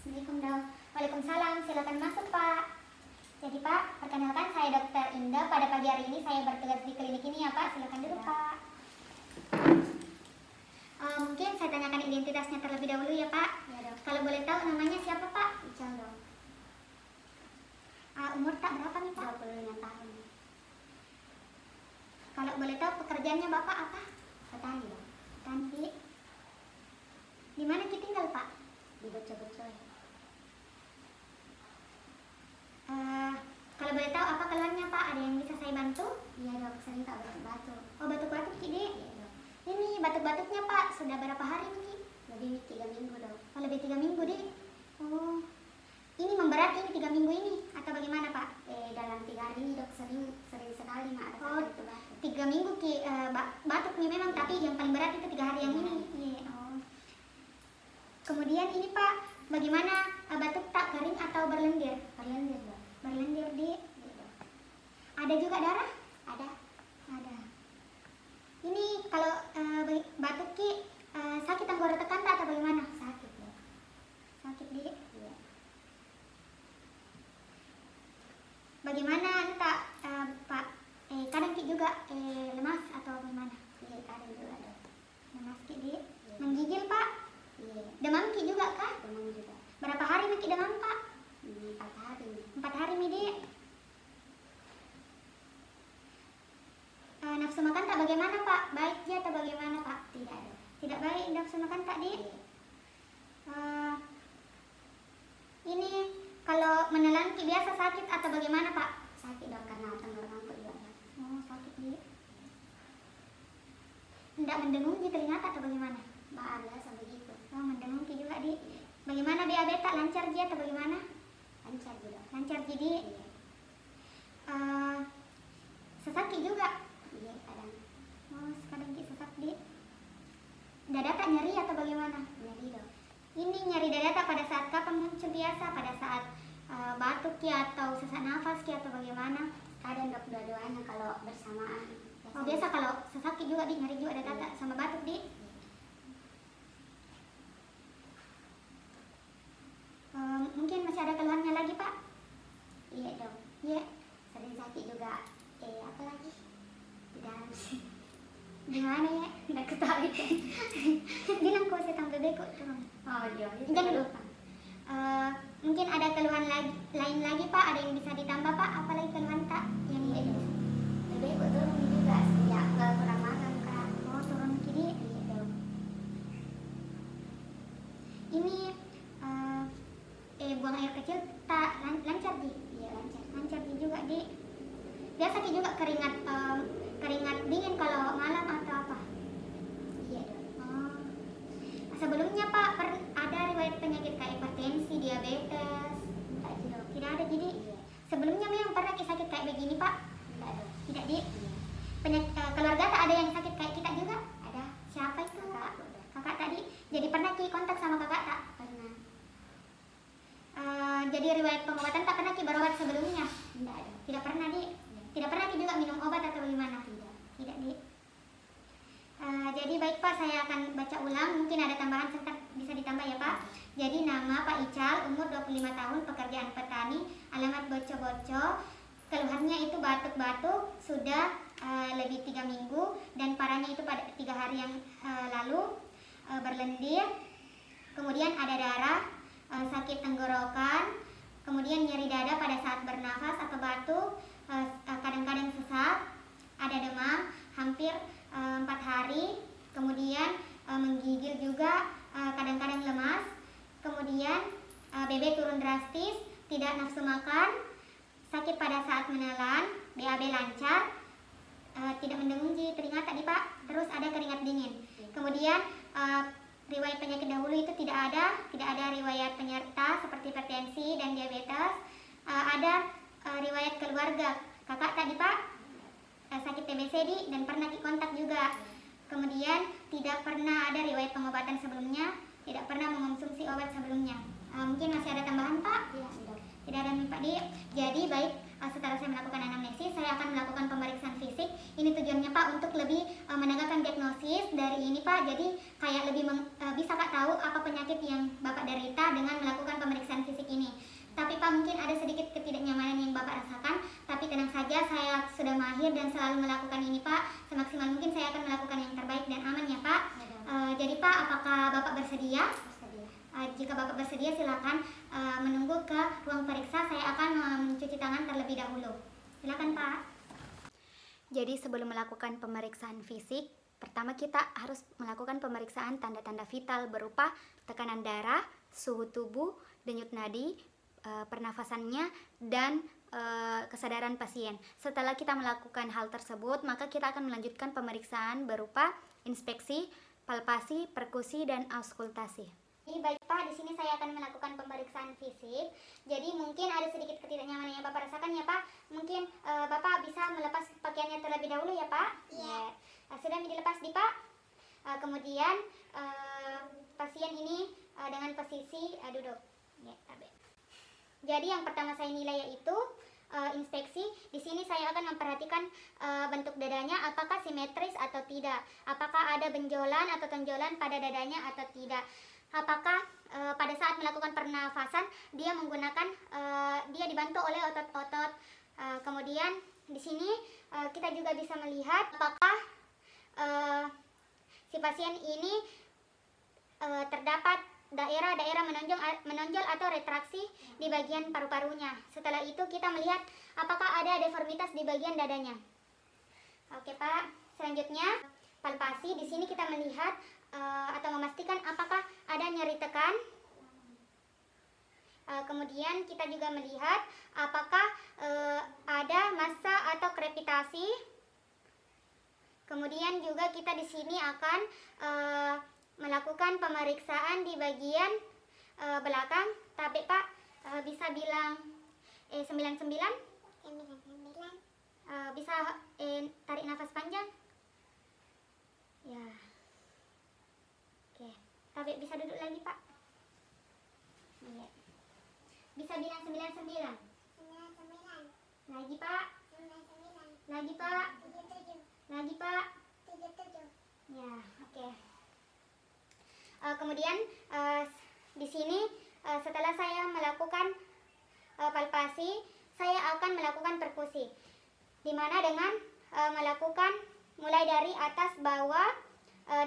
Assalamualaikum dok. Waalaikumsalam, silakan masuk Pak. Jadi Pak, perkenalkan saya Dokter Indah. Pada pagi hari ini saya bertugas di klinik ini ya Pak. Silakan duduk Pak. Mungkin saya tanyakan identitasnya terlebih dahulu ya Pak. Ya dok. Kalau boleh tahu namanya siapa Pak? Ical dok. Umur tak berapa nih Pak? 25 tahun. Kalau boleh tahu pekerjaannya Bapak apa? Petani dok. Petani. Di mana kita tinggal Pak? Di Bocoy. Kalau boleh tahu apa keluhannya Pak? Ada yang bisa saya bantu? Iya dok, sering tak batuk-batuk. Oh batuk-batuk Ki Dek? Iya dok. Ini batuk-batuknya Pak, sudah berapa hari Ki? Lebih 3 minggu dok. Oh lebih 3 minggu Dek? Oh ini memberat ini 3 minggu ini? Atau bagaimana Pak? Dalam 3 hari ini dok, sering sekali mak ada batuk. 3 minggu Ki, batuk nih memang, tapi yang paling berat itu 3 hari yang ini. Iya. Oh. Kemudian ini Pak, bagaimana batuk tak garing atau berlendir? Berlendir dok. Berlendir di. Ada juga darah? Ada. Ini kalau batuk Ki, sakit tenggorokan tak atau bagaimana? Sakit ya. Sakit di. Iya. Bagaimana entah Pak? Kadang Ki juga lemas atau bagaimana? Iya kadang juga dok. Lemas Ki di. Iya. Menggigil Pak? Iya. Demam Ki juga kah? Demam juga. Berapa hari Ki demam Pak? 4 hari. 4 hari Midi. Nafsu makan tak bagaimana Pak? Baik ya atau bagaimana Pak? Tidak. Tidak baik nafsu makan tak di? Ini kalau menelan Ki biasa sakit atau bagaimana Pak? Sakit dok karena tenggorokanku juga. Oh sakit di. Tidak mendengung di telinga atau bagaimana? Ada sampai gitu. Oh mendengung Ki juga di. Bagaimana BAB tak lancar dia atau bagaimana? Lancar juga. Lancar jadi. Iya. Sesak Ki juga? Iya kadang. Oh kadang Ki sesak di. Dada tak nyeri atau bagaimana? Nyeri dok. Ini nyeri dada tak pada saat kapan muncul biasa? Pada saat batuk Ki atau sesak nafas Ki atau bagaimana? Kadang dok dua-duanya kalau bersamaan. Oh biasa kalau sesak Ki juga di nyeri juga dada tak sama batuk di. Mungkin masih ada keluhannya lagi Pak? Iya dok. Iya. Sering sakit juga. Apa lagi? Di dalam sih. Gimana ya? Nggak ketahui kan? Bilang kok saya tampil beko turun. Oh iya. Jangan lupa. Mungkin ada keluhan lain lagi Pak? Ada yang bisa ditambah Pak? Apa lagi keluhan tak? Yang ini? Beko turun juga sejak kurang makan Kak. Oh turun kiri? Iya dok. Ini buang air kecil tak lancar di? Iya lancar di juga di. Biasa Ki juga keringat dingin kalau malam atau apa? Iya dok. Oh. Sebelumnya Pak ada riwayat penyakit kayak hipertensi, diabetes? Tidak dok. Tidak ada jadi? Iya. Sebelumnya memang pernah Ki sakit kayak begini Pak? Tidak dok. Tidak di? Iya. Penyakit keluarga tak ada yang sakit kayak kita juga? Ada. Siapa itu? Kakak tadi. Jadi pernah Ki kontak sama kakak tak? Pernah. Jadi riwayat pengobatan tak pernah Ki berobat sebelumnya? Tidak ada. Tidak pernah di? Tidak pernah Ki juga minum obat atau bagaimana? Tidak di. Jadi baik Pak, saya akan baca ulang. Mungkin ada tambahan serta bisa ditambah ya Pak. Jadi nama Pak Ical, umur 25 tahun, pekerjaan petani, alamat Boco. Keluhannya itu batuk-batuk, sudah lebih 3 minggu, dan parahnya itu pada 3 hari yang lalu, berlendir, kemudian ada darah, sakit tenggorokan, kemudian nyeri dada pada saat bernafas atau batuk, kadang-kadang sesak, ada demam hampir 4 hari, kemudian menggigil juga, kadang-kadang lemas, kemudian BB turun drastis, tidak nafsu makan, sakit pada saat menelan, BAB lancar, tidak mendengung di telinga tadi Pak, terus ada keringat dingin. Kemudian riwayat penyakit dahulu itu tidak ada riwayat penyerta seperti hipertensi dan diabetes. Ada riwayat keluarga, kakak tadi Pak sakit TBC dan pernah dikontak juga. Kemudian tidak pernah ada riwayat pengobatan sebelumnya, tidak pernah mengonsumsi obat sebelumnya. Mungkin masih ada tambahan Pak? Tidak ada nih Pak Di. Jadi baik, setelah saya melakukan anamnesis, saya akan melakukan pemeriksaan fisik. Ini tujuannya Pak untuk lebih menegakkan diagnosis dari ini Pak. Jadi kayak lebih bisa Kak tahu apa penyakit yang Bapak derita dengan melakukan pemeriksaan fisik ini. Tapi Pak, mungkin ada sedikit ketidaknyamanan yang Bapak rasakan, tapi tenang saja, saya sudah mahir dan selalu melakukan ini Pak. Semaksimal mungkin saya akan melakukan yang terbaik dan aman ya Pak. Jadi Pak, apakah Bapak bersedia? Jika Bapak bersedia, silakan menunggu ke ruang periksa. Saya akan mencuci tangan terlebih dahulu. Silakan Pak. Jadi sebelum melakukan pemeriksaan fisik, pertama kita harus melakukan pemeriksaan tanda-tanda vital berupa tekanan darah, suhu tubuh, denyut nadi, pernafasannya, dan kesadaran pasien. Setelah kita melakukan hal tersebut, maka kita akan melanjutkan pemeriksaan berupa inspeksi, palpasi, perkusi, dan auskultasi. Baik Pak, di sini saya akan melakukan pemeriksaan fisik. Jadi mungkin ada sedikit ketidaknyamanan yang Bapak rasakan ya Pak. Mungkin Bapak bisa melepas pakaiannya terlebih dahulu ya Pak. Iya. Sudah dilepas di Pak. Kemudian pasien ini dengan posisi duduk. Ya, jadi yang pertama saya nilai yaitu inspeksi. Di sini saya akan memperhatikan bentuk dadanya, apakah simetris atau tidak, apakah ada benjolan atau tonjolan pada dadanya atau tidak, apakah pada saat melakukan pernafasan dia menggunakan dia dibantu oleh otot-otot. Kemudian di sini kita juga bisa melihat apakah si pasien ini terdapat daerah-daerah menonjol atau retraksi di bagian paru-parunya. Setelah itu kita melihat apakah ada deformitas di bagian dadanya. Oke Pak, selanjutnya palpasi. Di sini kita melihat atau memastikan apakah ada nyeri tekan. Kemudian kita juga melihat apakah ada massa atau krepitasi. Kemudian juga kita di sini akan melakukan pemeriksaan di bagian belakang. Tapi Pak, bisa bilang 99? Bisa tarik nafas panjang? Ya. Oke. Tapi bisa duduk lagi Pak? Iya. Bisa bilang 99? 99. Lagi Pak? 99. Lagi Pak? 77. Lagi Pak? 77. Ya, oke. Kemudian di sini setelah saya melakukan palpasi, saya akan melakukan perkusi, di mana dengan melakukan mulai dari atas, bawah,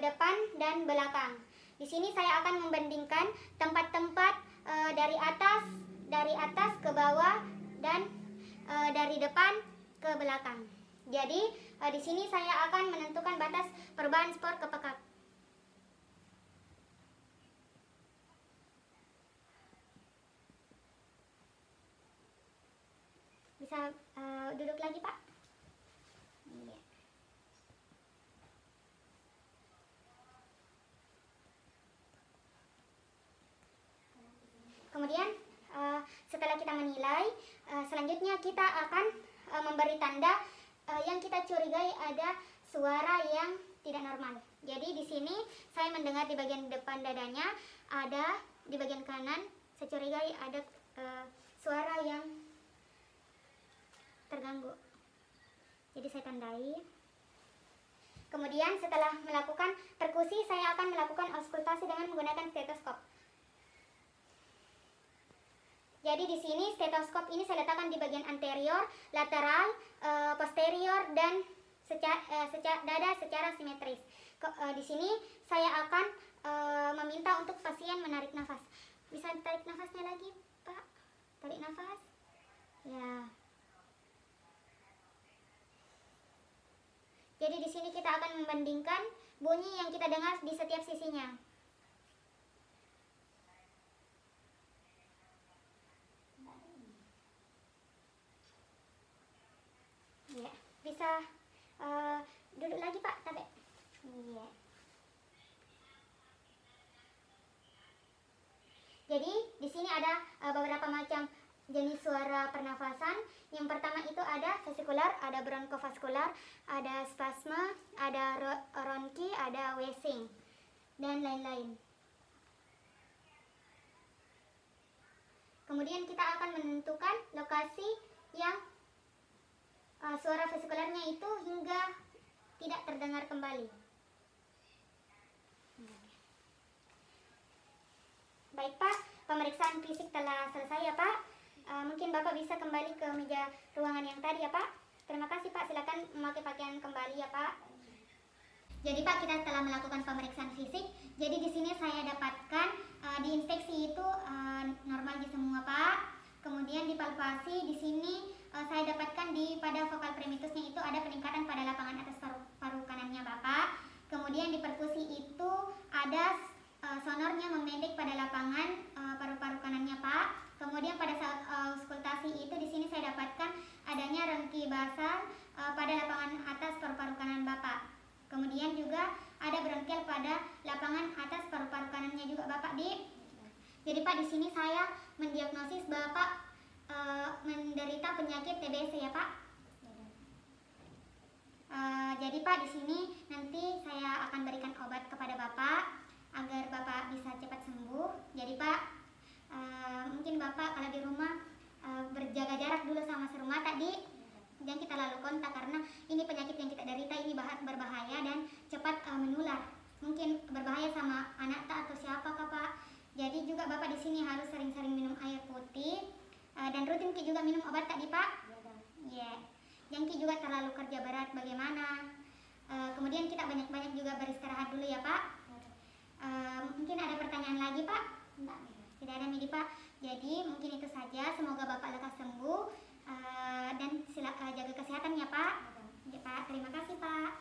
depan, dan belakang. Di sini saya akan membandingkan tempat-tempat dari atas ke bawah dan dari depan ke belakang. Jadi di sini saya akan menentukan batas perubahan spor ke pekat. Bisa duduk lagi Pak? Iya. Kemudian setelah kita menilai, selanjutnya kita akan memberi tanda yang kita curigai ada suara yang tidak normal. Jadi di sini saya mendengar di bagian depan dadanya, ada di bagian kanan saya curigai ada suara yang terganggu. Jadi saya tandai. Kemudian setelah melakukan perkusi, saya akan melakukan auskultasi dengan menggunakan stetoskop. Jadi di sini stetoskop ini saya letakkan di bagian anterior, lateral, posterior, dan dada secara simetris. Di sini saya akan meminta untuk pasien menarik nafas. Bisa tarik nafasnya lagi, Pak? Tarik nafas. Ya. Jadi di sini kita akan membandingkan bunyi yang kita dengar di setiap sisinya. Ya, bisa duduk lagi Pak, tapi. Iya. Jadi di sini ada beberapa macam jenis suara pernafasan. Yang pertama itu ada vesikular, ada bronkofaskular, ada spasme, ada ronki, ada wheezing, dan lain-lain. Kemudian kita akan menentukan lokasi yang suara vesikulernya itu hingga tidak terdengar kembali. Baik Pak, pemeriksaan fisik telah selesai ya Pak. Mungkin Bapak bisa kembali ke meja ruangan yang tadi ya Pak. Terima kasih Pak, silakan memakai pakaian kembali ya Pak. Jadi Pak, kita telah melakukan pemeriksaan fisik. Jadi di sini saya dapatkan di inspeksi itu normal di semua Pak. Kemudian di palpasi di sini saya dapatkan pada vokal primitusnya itu ada peningkatan pada lapangan atas paru kanannya Bapak. Kemudian di perkusi itu ada sonornya memendek pada lapangan paru-paru kanannya Pak. Kemudian pada saat auskultasi itu di sini saya dapatkan adanya rengki basal pada lapangan atas paru-paru kanan Bapak. Kemudian juga ada bronkial pada lapangan atas paru-paru kanannya juga Bapak Jadi Pak, di sini saya mendiagnosis Bapak menderita penyakit TBC ya Pak. Jadi Pak, di sini nanti saya akan berikan obat kepada Bapak agar Bapak bisa cepat sembuh. Jadi Pak, mungkin Bapak kalau di rumah berjaga jarak dulu sama serumah tadi. Jangan kita lalu kontak karena ini penyakit yang kita derita ini berbahaya dan cepat menular. Mungkin berbahaya sama anak atau siapakah Pak. Jadi juga Bapak di sini harus sering-sering minum air putih dan rutin juga minum obat tadi Pak. Ya. Jangan juga terlalu kerja berat bagaimana. Kemudian kita banyak-banyak juga beristirahat dulu ya Pak. Mungkin ada pertanyaan lagi Pak? Tidak ada Midi Pak. Jadi mungkin itu saja. Semoga Bapak lekas sembuh dan jaga kesehatan ya Pak. Ya Pak, terima kasih Pak.